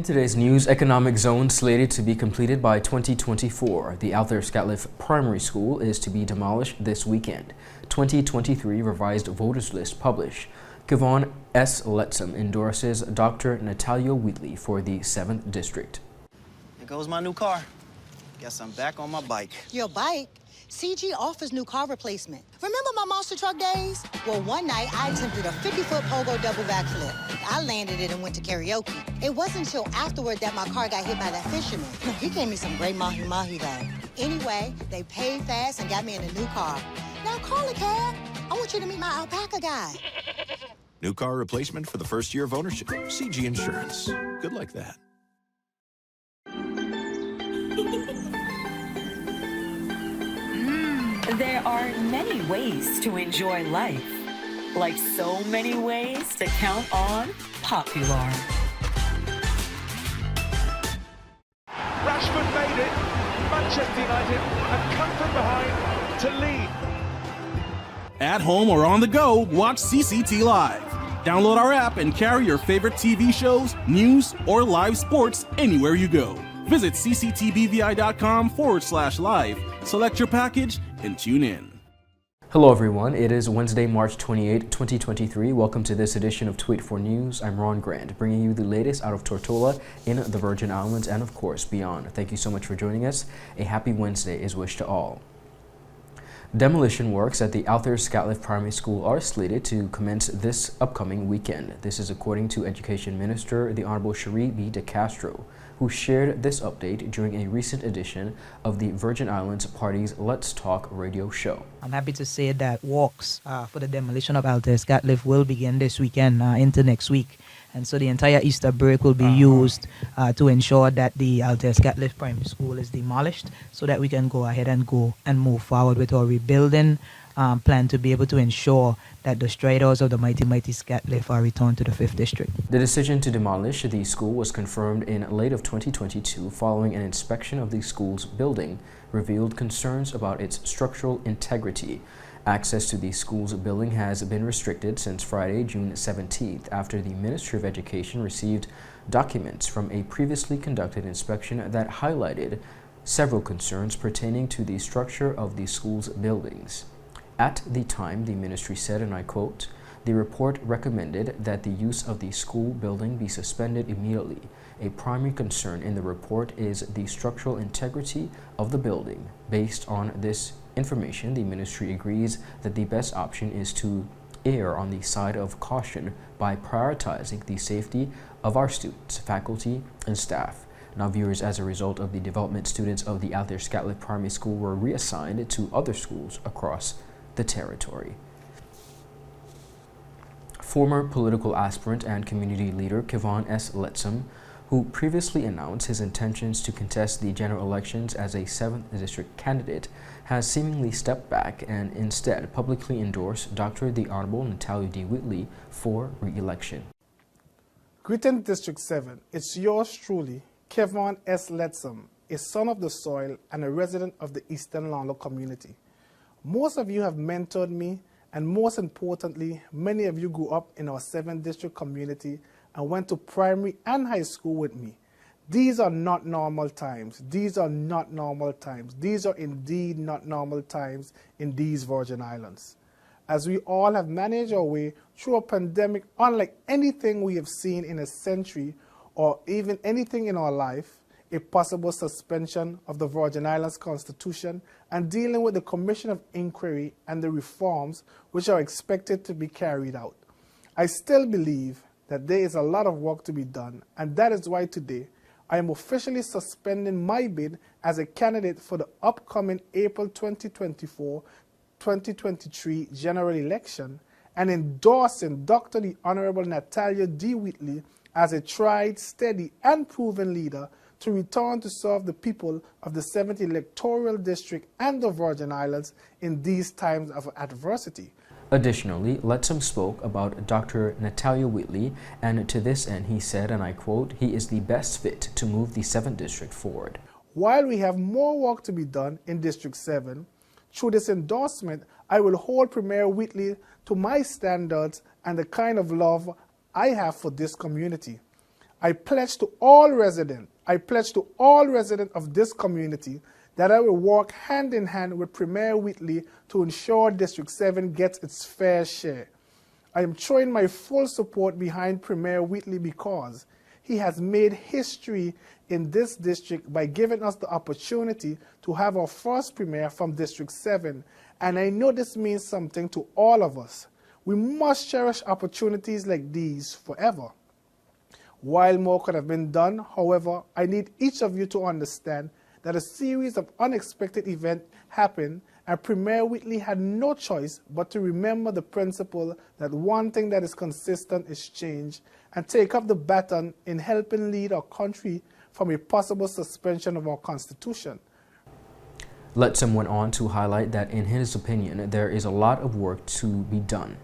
In today's news, economic zone slated to be completed by 2024. The ALTHEA SCATLIFFE primary school is to be demolished this weekend. 2023 revised voters list published. KEVON LETTSOME endorses Dr. NATALIO WHEATLEY for the 7th district. There goes my new car. Guess I'm back on my bike. Your bike? CG offers new car replacement. Remember my monster truck days? Well, one night I attempted a 50-foot pogo double backflip. I landed it and went to karaoke. It wasn't until afterward that my car got hit by that fisherman. He gave me some great mahi-mahi though. Anyway, they paid fast and got me in a new car. Now call a cab. I want you to meet my alpaca guy. New car replacement for the first year of ownership. CG Insurance. Good like that. There are many ways to enjoy life, like so many ways to count on Popular. Rashford made it. Manchester United have come from behind to lead. At home or on the go, watch CCT Live. Download our app and carry your favorite TV shows, news, or live sports anywhere you go. Visit cctvvi.com/live, select your package, and tune in. Hello everyone, it is Wednesday, March 28, 2023. Welcome to this edition of Tweet for News. I'm Ron Grant, bringing you the latest out of Tortola in the Virgin Islands and of course beyond. Thank you so much for joining us. A happy Wednesday is wished to all. Demolition works at the ALTHEA SCATLIFFE Primary School are slated to commence this upcoming weekend. This is according to Education Minister, the Honorable Cherie B. De Castro, who shared this update during a recent edition of the Virgin Islands Party's Let's Talk radio show. I'm happy to say that works for the demolition of ALTHEA SCATLIFFE will begin this weekend into next week. And so the entire Easter break will be used to ensure that the ALTHEA SCATLIFFE Primary School is demolished so that we can go ahead and move forward with our rebuilding plan to be able to ensure that the striders of the mighty SCATLIFFE are returned to the 5th District. The decision to demolish the school was confirmed in late of 2022 following an inspection of the school's building revealed concerns about its structural integrity. Access to the school's building has been restricted since Friday, June 17th, after the Ministry of Education received documents from a previously conducted inspection that highlighted several concerns pertaining to the structure of the school's buildings. At the time, the ministry said, and I quote, "The report recommended that the use of the school building be suspended immediately. A primary concern in the report is the structural integrity of the building. Based on this information, the ministry agrees that the best option is to err on the side of caution by prioritizing the safety of our students, faculty, and staff." Now, viewers, as a result of the development, students of the ALTHEA SCATLIFFE Primary School were reassigned to other schools across the territory. Former political aspirant and community leader KEVON LETTSOME, who previously announced his intentions to contest the general elections as a 7th district candidate, has seemingly stepped back and instead publicly endorsed Dr. the Honorable NATALIO D. WHEATLEY for re-election. Greetings, District 7. It's yours truly, KEVON LETTSOME, a son of the soil and a resident of the Eastern Lando community. Most of you have mentored me, and most importantly, many of you grew up in our 7th district community and went to primary and high school with me. These are not normal times. These are not normal times. These are indeed not normal times in these Virgin Islands. As we all have managed our way through a pandemic unlike anything we have seen in a century or even anything in our life, a possible suspension of the Virgin Islands Constitution, and dealing with the Commission of Inquiry and the reforms which are expected to be carried out. I still believe that there is a lot of work to be done, and that is why today I am officially suspending my bid as a candidate for the upcoming April 2024-2023 general election and endorsing Dr. the Honorable NATALIO D. WHEATLEY as a tried, steady, and proven leader to return to serve the people of the 7th electoral district and the Virgin Islands in these times of adversity. Additionally, LETTSOME spoke about Dr. NATALIO WHEATLEY, and to this end he said, and I quote, "He is the best fit to move the 7th district forward." While we have more work to be done in District 7, through this endorsement, I will hold Premier Wheatley to my standards and the kind of love I have for this community. I pledge to all residents of this community that I will work hand in hand with Premier Wheatley to ensure District 7 gets its fair share. I am throwing my full support behind Premier Wheatley because he has made history in this district by giving us the opportunity to have our first Premier from District 7, and I know this means something to all of us. We must cherish opportunities like these forever. While more could have been done, however, I need each of you to understand that a series of unexpected events happened, and Premier Wheatley had no choice but to remember the principle that one thing that is consistent is change, and take up the baton in helping lead our country from a possible suspension of our Constitution. LETTSOME went on to highlight that, in his opinion, there is a lot of work to be done.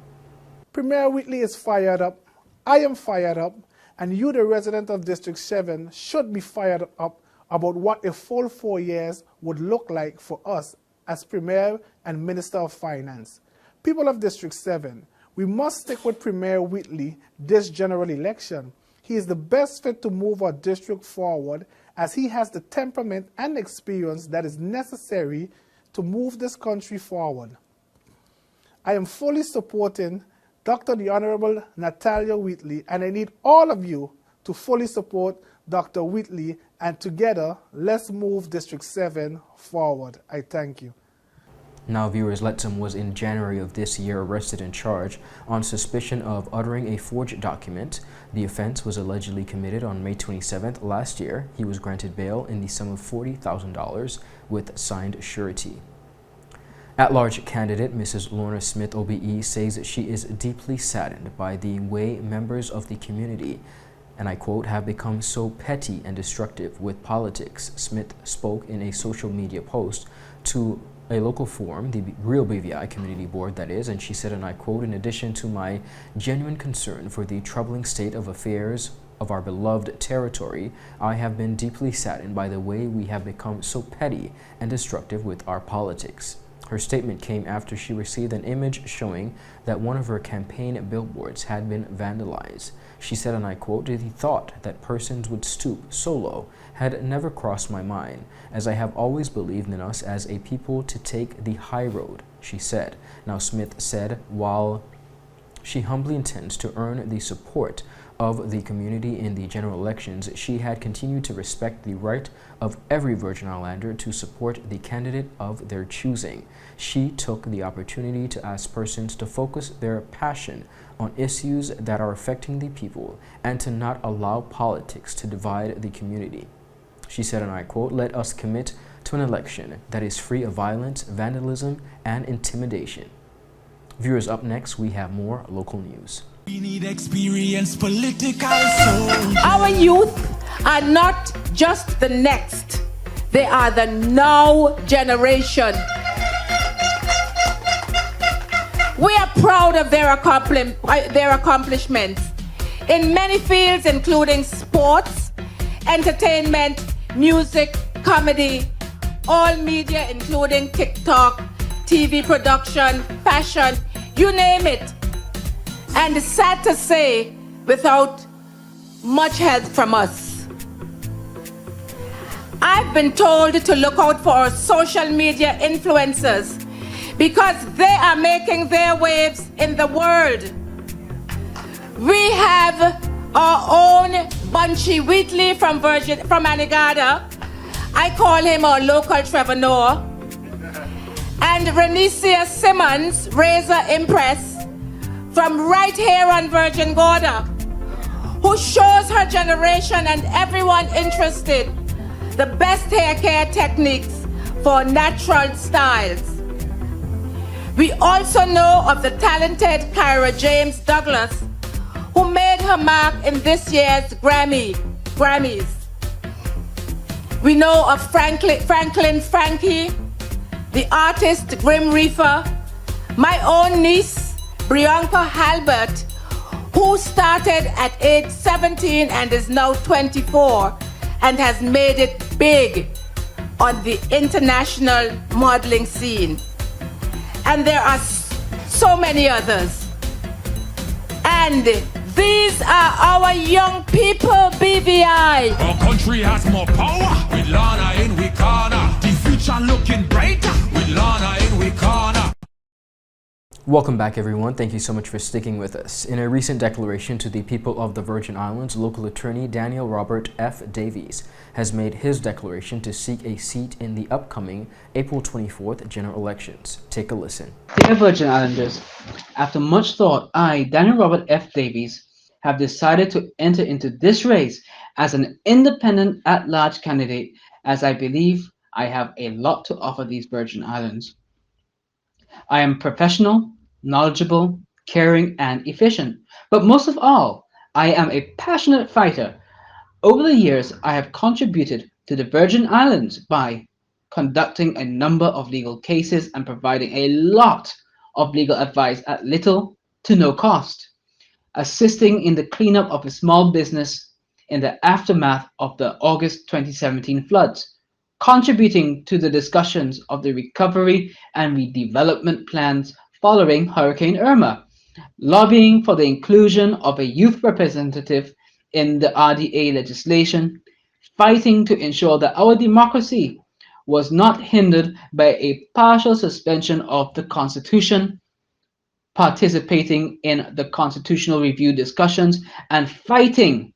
Premier Wheatley is fired up, I am fired up, and you, the resident of District 7, should be fired up about what a full 4 years would look like for us as Premier and Minister of Finance. People of District 7, we must stick with Premier Wheatley this general election. He is the best fit to move our district forward, as he has the temperament and experience that is necessary to move this country forward. I am fully supporting Dr. the Honorable NATALIO Wheatley, and I need all of you to fully support Dr. Wheatley, and together, let's move District 7 forward. I thank you. Now, viewers, LETTSOME was in January of this year arrested and charged on suspicion of uttering a forged document. The offense was allegedly committed on May 27th last year. He was granted bail in the sum of $40,000 with signed surety. At-large candidate Mrs. Lorna Smith OBE says she is deeply saddened by the way members of the community, and I quote, have become so petty and destructive with politics. Smith spoke in a social media post to a local forum, the Real BVI Community Board, that is, and she said, and I quote, in addition to my genuine concern for the troubling state of affairs of our beloved territory, I have been deeply saddened by the way we have become so petty and destructive with our politics. Her statement came after she received an image showing that one of her campaign billboards had been vandalized. She said, and I quote, the thought that persons would stoop so low had never crossed my mind, as I have always believed in us as a people to take the high road, she said. Now, Smith said, while she humbly intends to earn the support of the community in the general elections, she had continued to respect the right of every Virgin Islander to support the candidate of their choosing. She took the opportunity to ask persons to focus their passion on issues that are affecting the people and to not allow politics to divide the community. She said, and I quote, let us commit to an election that is free of violence, vandalism, and intimidation. Viewers, up next, we have more local news. We need experienced political soul. Our youth are not just the next, they are the now generation. We are proud of their accomplishments in many fields, including sports, entertainment, music, comedy, all media, including TikTok, TV production, fashion, you name it. And sad to say, without much help from us. I've been told to look out for our social media influencers because they are making their waves in the world. We have our own Bunchy Wheatley from Anegada. I call him our local Trevor Noah. And Renesia Simmons, Razor Impress, from right here on Virgin Gorda, who shows her generation and everyone interested the best hair care techniques for natural styles. We also know of the talented Kyra James Douglas, who made her mark in this year's Grammys. We know of Franklin Frankie, the artist Grim Reaper, my own niece, Brianka Halbert, who started at age 17 and is now 24 and has made it big on the international modeling scene. And there are so many others. And These are our young people, BVI. Our country has more power with Lana in we corner. The future looking brighter with Lana in we corner. Welcome back, everyone. Thank you so much for sticking with us. In a recent declaration to the people of the Virgin Islands, local attorney Daniel Robert F. Davies has made his declaration to seek a seat in the upcoming April 24th general elections. Take a listen. Dear Virgin Islanders, after much thought, I, Daniel Robert F. Davies, have decided to enter into this race as an independent at-large candidate, as I believe I have a lot to offer these Virgin Islands. I am professional, knowledgeable, caring, and efficient. But most of all, I am a passionate fighter. Over the years, I have contributed to the Virgin Islands by conducting a number of legal cases and providing a lot of legal advice at little to no cost, assisting in the cleanup of a small business in the aftermath of the August 2017 floods, contributing to the discussions of the recovery and redevelopment plans following Hurricane Irma, lobbying for the inclusion of a youth representative in the RDA legislation, fighting to ensure that our democracy was not hindered by a partial suspension of the Constitution, participating in the constitutional review discussions, and fighting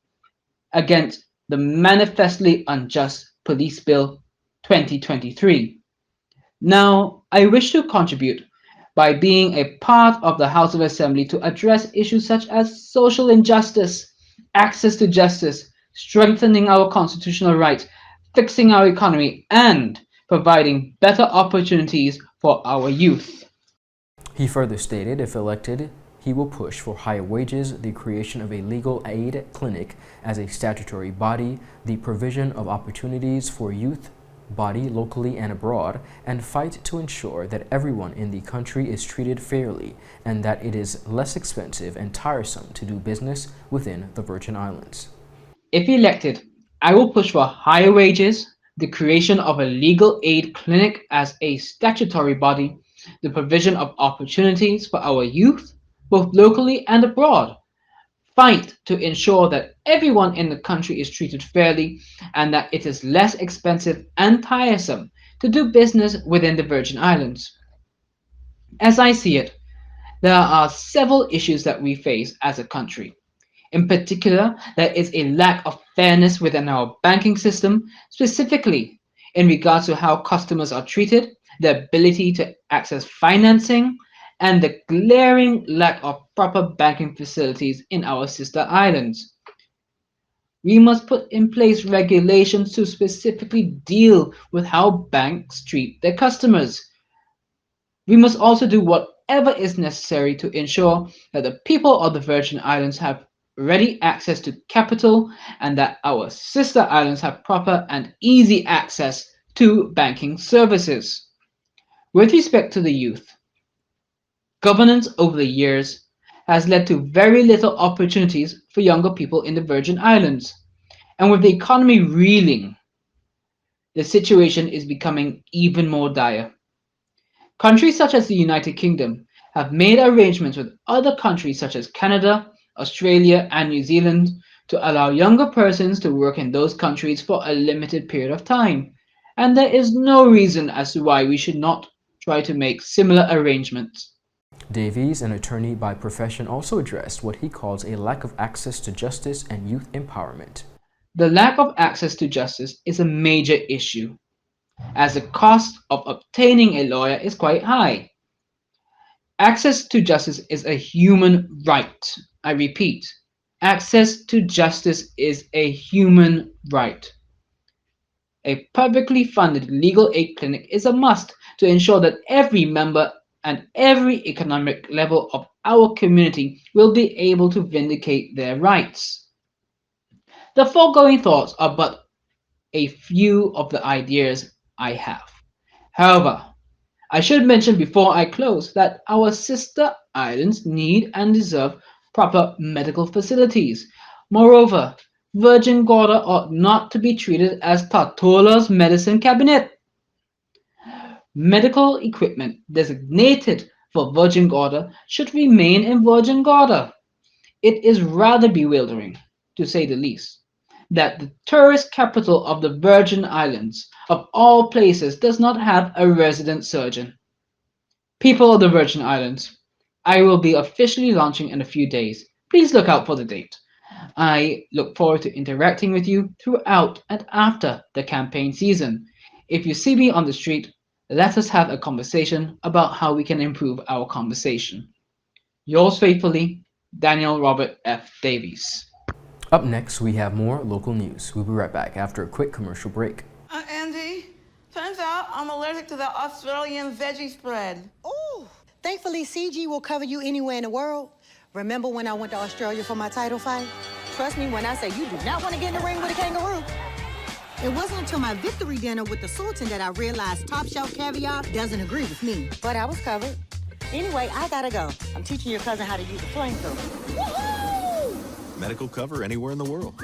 against the manifestly unjust Police Bill 2023. Now, I wish to contribute by being a part of the House of Assembly to address issues such as social injustice, access to justice, strengthening our constitutional rights, fixing our economy, and providing better opportunities for our youth. He further stated if elected, he will push for higher wages, the creation of a legal aid clinic as a statutory body, the provision of opportunities for youth body locally and abroad, and fight to ensure that everyone in the country is treated fairly and that it is less expensive and tiresome to do business within the Virgin Islands. If elected, I will push for higher wages, the creation of a legal aid clinic as a statutory body, the provision of opportunities for our youth, both locally and abroad, fight to ensure that everyone in the country is treated fairly and that it is less expensive and tiresome to do business within the Virgin Islands. As I see it, there are several issues that we face as a country. In particular, there is a lack of fairness within our banking system, specifically in regards to how customers are treated, the ability to access financing, and the glaring lack of proper banking facilities in our sister islands. We must put in place regulations to specifically deal with how banks treat their customers. We must also do whatever is necessary to ensure that the people of the Virgin Islands have ready access to capital and that our sister islands have proper and easy access to banking services. With respect to the youth, governance over the years has led to very little opportunities for younger people in the Virgin Islands. And with the economy reeling, the situation is becoming even more dire. Countries such as the United Kingdom have made arrangements with other countries such as Canada, Australia, and New Zealand to allow younger persons to work in those countries for a limited period of time. And there is no reason as to why we should not try to make similar arrangements. Davies, an attorney by profession, also addressed what he calls a lack of access to justice and youth empowerment. The lack of access to justice is a major issue, as the cost of obtaining a lawyer is quite high. Access to justice is a human right. I repeat, access to justice is a human right. A publicly funded legal aid clinic is a must to ensure that every member and every economic level of our community will be able to vindicate their rights. The foregoing thoughts are but a few of the ideas I have. However, I should mention before I close that our sister islands need and deserve proper medical facilities. Moreover, Virgin Gorda ought not to be treated as Tatola's medicine cabinet. Medical equipment designated for Virgin Gorda should remain in Virgin Gorda. It is rather bewildering, to say the least, that the tourist capital of the Virgin Islands, of all places, does not have a resident surgeon. People of the Virgin Islands, I will be officially launching in a few days. Please look out for the date. I look forward to interacting with you throughout and after the campaign season. If you see me on the street, let us have a conversation about how we can improve our conversation. Yours faithfully, Daniel Robert F. Davies. Up next, we have more local news. We'll be right back after a quick commercial break. Andy, turns out I'm allergic to the Australian veggie spread. Ooh, thankfully CG will cover you anywhere in the world. Remember when I went to Australia for my title fight? Trust me when I say you do not want to get in the ring with a kangaroo. It wasn't until my victory dinner with the Sultan that I realized top shelf caviar doesn't agree with me. But I was covered. Anyway, I gotta go. I'm teaching your cousin how to use a flamethrower. Woohoo! Medical cover anywhere in the world.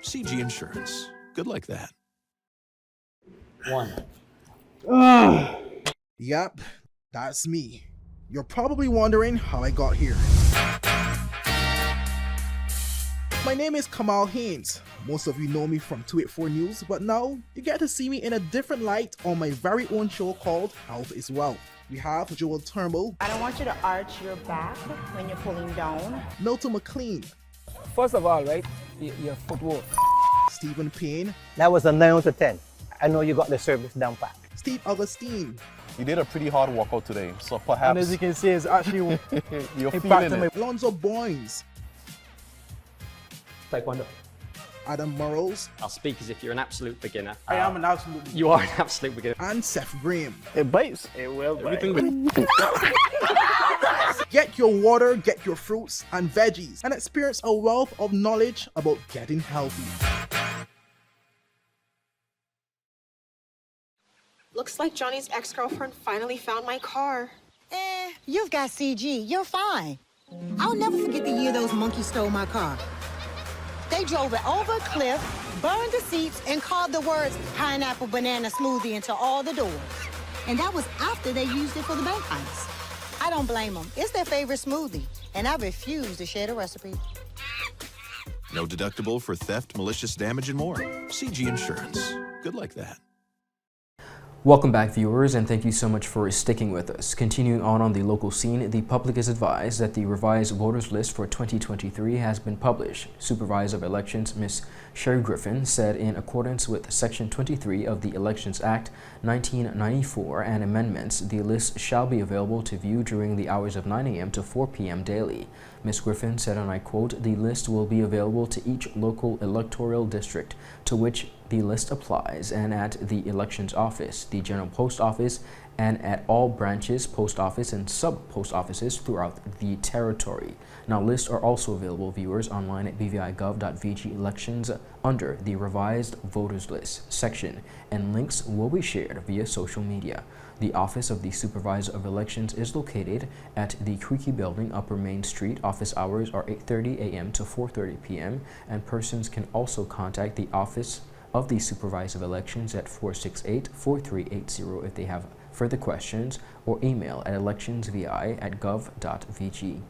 CG Insurance. Good like that. Yep, that's me. You're probably wondering how I got here. My name is Kamal Haynes. Most of you know me from 284 News, but now you get to see me in a different light on my very own show called Health is Wealth. We have Joel Turnbull. I don't want you to arch your back when you're pulling down. Milton McLean. First of all, right, your footwork. Stephen Payne. That was a 9 out of 10. I know you got the service down pat. Steve Augustine. You did a pretty hard workout today, so perhaps... And as you can see, it's actually you're feeling it. Alonzo Boynes. Taekwondo. Adam Murrows. I'll speak as if you're an absolute beginner. I am an absolute beginner. You are an absolute beginner. And Seth Graham. It bites. It will bite. Get your water, get your fruits and veggies, and experience a wealth of knowledge about getting healthy. Looks like Johnny's ex-girlfriend finally found my car. You've got CG. You're fine. I'll never forget the year those monkeys stole my car. They drove it over a cliff, burned the seats, and carved the words pineapple banana smoothie into all the doors. And that was after they used it for the bank heist. I don't blame them. It's their favorite smoothie, and I refuse to share the recipe. No deductible for theft, malicious damage, and more. CG Insurance. Good like that. Welcome back, viewers, and thank you so much for sticking with us. Continuing on the local scene, the public is advised that the revised voters list for 2023 has been published. Supervisor of Elections, Ms. Sherry Griffin, said in accordance with Section 23 of the Elections Act 1994 and amendments, the list shall be available to view during the hours of 9 a.m. to 4 p.m. daily. Ms. Griffin said, and I quote, "The list will be available to each local electoral district to which the list applies and at the elections office, the general post office, and at all branches, post office, and sub-post offices throughout the territory." Now, lists are also available, viewers, online at bvi.gov.vg elections under the revised voters list section, and links will be shared via social media. The Office of the Supervisor of Elections is located at the Creaky Building, Upper Main Street. Office hours are 8:30 a.m. to 4:30 p.m., and persons can also contact the Office of the Supervisor of Elections at 468-4380 if they have further questions, or email at electionsvi@gov.vg.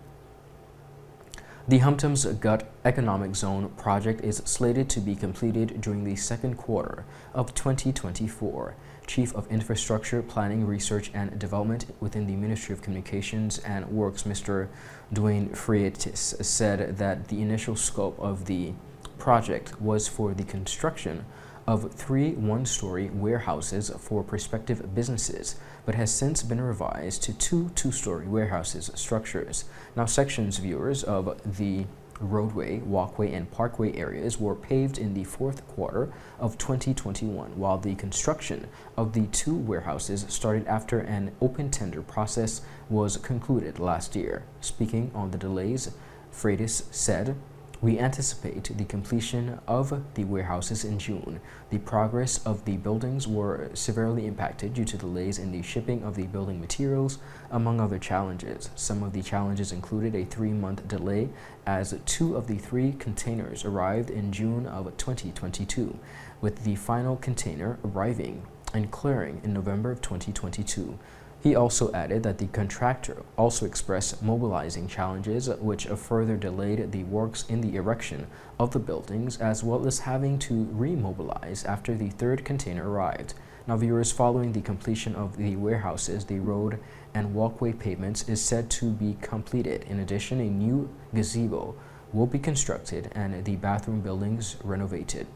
The Humptums Gut Economic Zone project is slated to be completed during the second quarter of 2024. Chief of Infrastructure, Planning, Research and Development within the Ministry of Communications and Works, Mr. Dwayne Freitas, said that the initial scope of the project was for the construction of 3 one-story warehouses for prospective businesses, but has since been revised to 2 two-story warehouses structures. Now, sections, viewers, of the roadway, walkway, and parkway areas were paved in the 4th quarter of 2021, while the construction of the 2 warehouses started after an open tender process was concluded last year. Speaking on the delays, Freitas said, "We anticipate the completion of the warehouses in June. The progress of the buildings were severely impacted due to delays in the shipping of the building materials, among other challenges. Some of the challenges included a 3-month delay as 2 of the 3 containers arrived in June of 2022, with the final container arriving and clearing in November of 2022. He also added that the contractor also expressed mobilizing challenges which further delayed the works in the erection of the buildings, as well as having to remobilize after the third container arrived. Now, viewers, following the completion of the warehouses, the road and walkway pavements is said to be completed. In addition, a new gazebo will be constructed and the bathroom buildings renovated.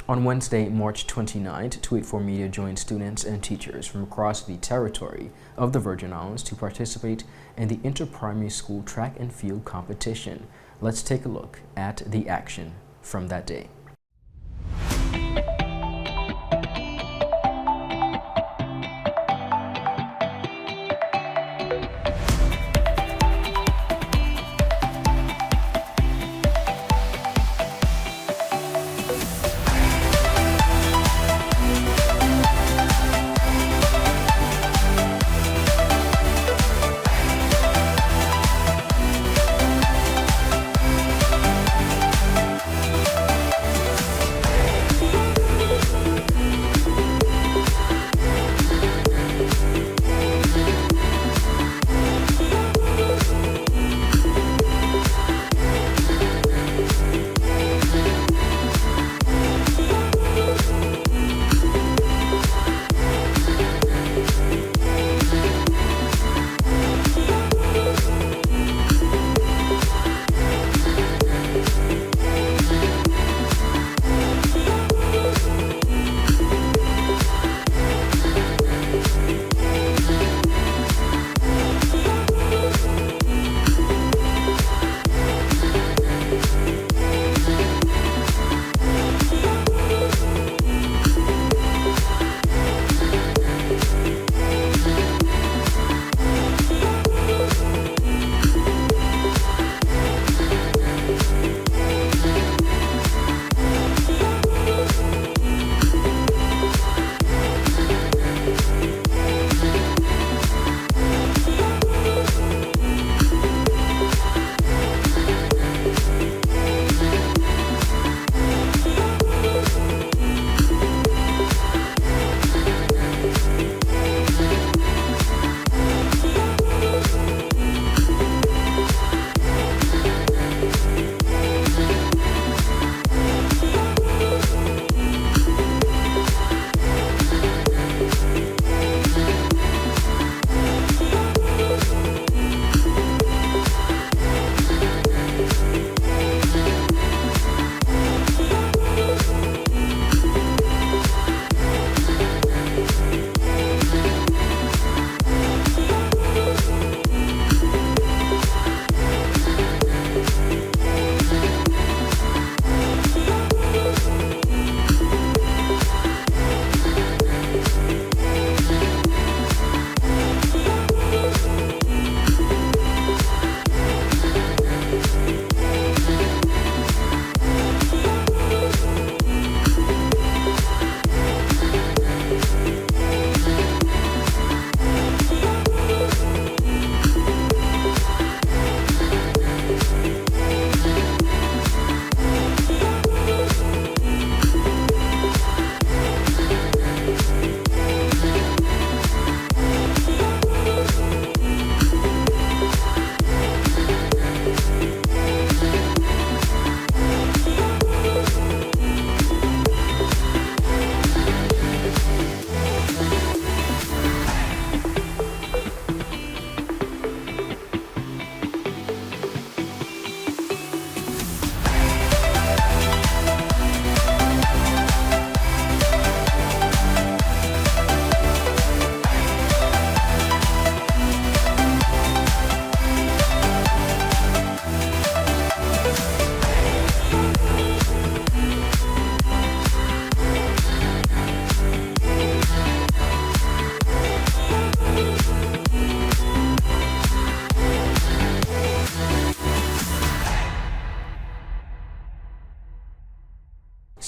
On Wednesday, March 29th, 284 Media joined students and teachers from across the territory of the Virgin Islands to participate in the inter-primary school track and field competition. Let's take a look at the action from that day.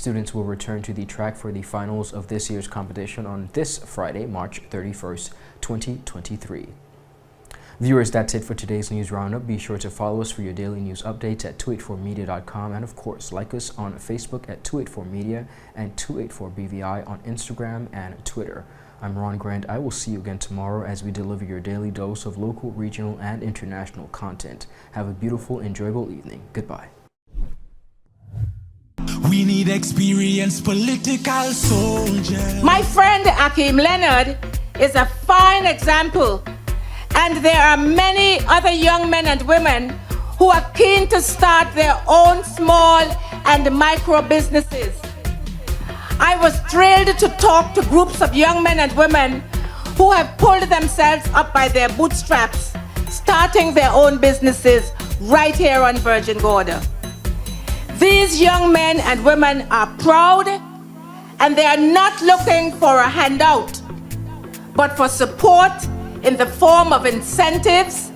Students will return to the track for the finals of this year's competition on this Friday, March 31st, 2023. Viewers, that's it for today's news roundup. Be sure to follow us for your daily news updates at 284media.com, and of course, like us on Facebook at 284media and 284BVI on Instagram and Twitter. I'm Ron Grant. I will see you again tomorrow as we deliver your daily dose of local, regional, and international content. Have a beautiful, enjoyable evening. Goodbye. We need experienced political soldiers. My friend Akeem Leonard is a fine example, and there are many other young men and women who are keen to start their own small and micro businesses. I was thrilled to talk to groups of young men and women who have pulled themselves up by their bootstraps, starting their own businesses right here on Virgin Gorda. These young men and women are proud, and they are not looking for a handout, but for support in the form of incentives,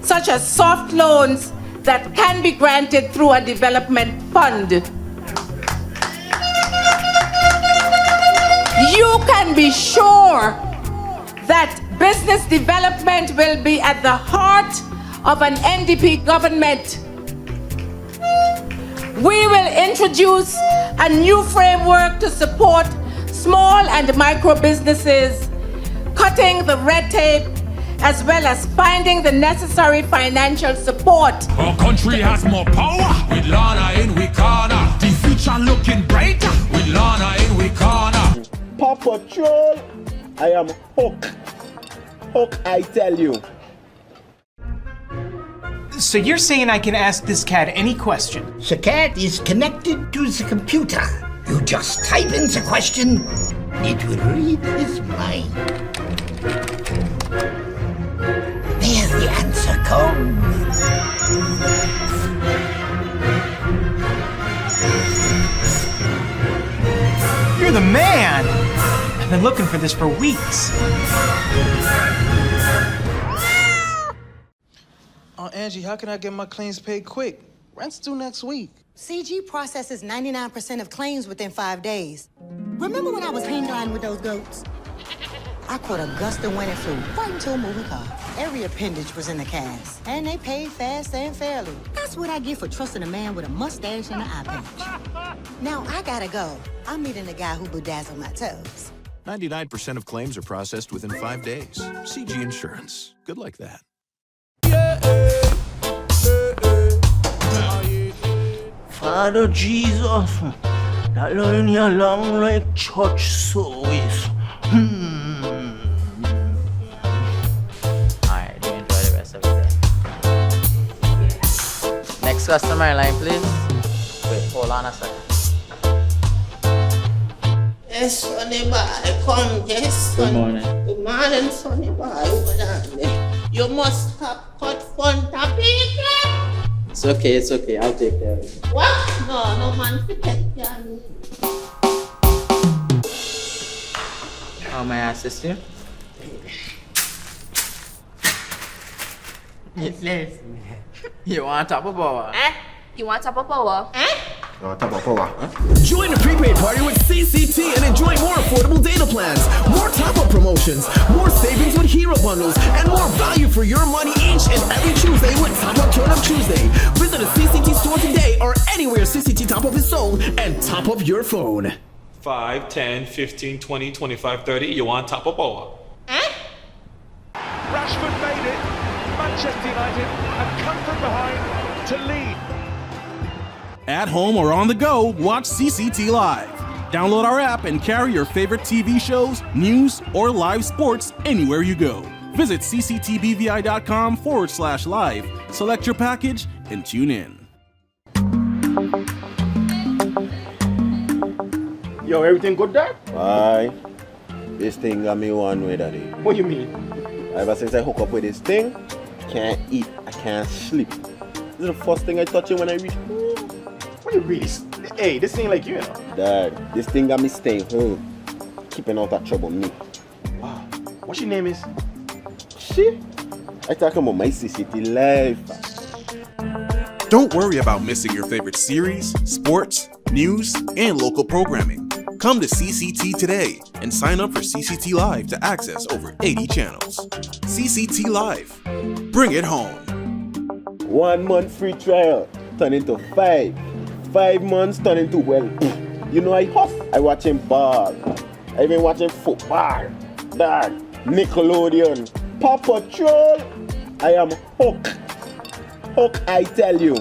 such as soft loans that can be granted through a development fund. You can be sure that business development will be at the heart of an NDP government. We will introduce a new framework to support small and micro businesses, cutting the red tape, as well as finding the necessary financial support. Our country has more power with Lana in we corner. The future looking brighter with Lana in we corner. Paw Patrol, I am Hook. Hook, I tell you. So you're saying I can ask this cat any question? The cat is connected to the computer. You just type in the question, it will read his mind. There the answer comes. You're the man! I've been looking for this for weeks. Angie, how can I get my claims paid quick? Rent's due next week. CG processes 99% of claims within 5 days. Remember when I was hang gliding with those goats? I caught a gust of wind and flew right into a moving car. Every appendage was in the cast, and they paid fast and fairly. That's what I get for trusting a man with a mustache and an eye patch. Now I gotta go. I'm meeting the guy who bedazzled my toes. 99% of claims are processed within 5 days. CG Insurance. Good like that. Father Jesus, that line here long like church service. Alright, do enjoy the rest of it then. Next customer line, please. Wait, hold on a second. Yes, Sonny boy, come, yes, Good Sonny. morning. Good morning, Sonny boy. Over there. You must have cut front of people. It's okay, I'll take care of it. What? No man to take care of me. How may I assist you? Yes. You want top of power? You want top of power? Join the prepaid party with CCT and enjoy more affordable data plans, more top-up promotions, more savings with hero bundles, and more value for your money each and every Tuesday with Top Up Turn Up Tuesday. Visit a CCT store today or anywhere CCT Top Up is sold and top up your phone. 5, 10, 15, 20, 25, 30. You want top of power? Rashford made it. Manchester United have come from behind to lead. At home or on the go, watch CCT Live. Download our app and carry your favorite TV shows, news, or live sports anywhere you go. Visit cctbvi.com/live, select your package, and tune in. Yo, everything good there? Aye. This thing got me one way, daddy. What do you mean? Ever since I hook up with this thing, can't eat, I can't sleep. This is the first thing I touch it when I reach home. What do you really? Hey, this ain't like you, know. Dad, this thing got me staying home, keeping out that trouble me. Wow. What's your name is? Shit. I talking about my CCT life. Don't worry about missing your favorite series, sports, news, and local programming. Come to CCT today and sign up for CCT Live to access over 80 channels. CCT Live. Bring it home. 1 month free trial turn into 5. 5 months turn into, well, you know I watching ball. I been watching football. Dad, Nickelodeon, Paw Patrol. I am hooked. Hook, I tell you.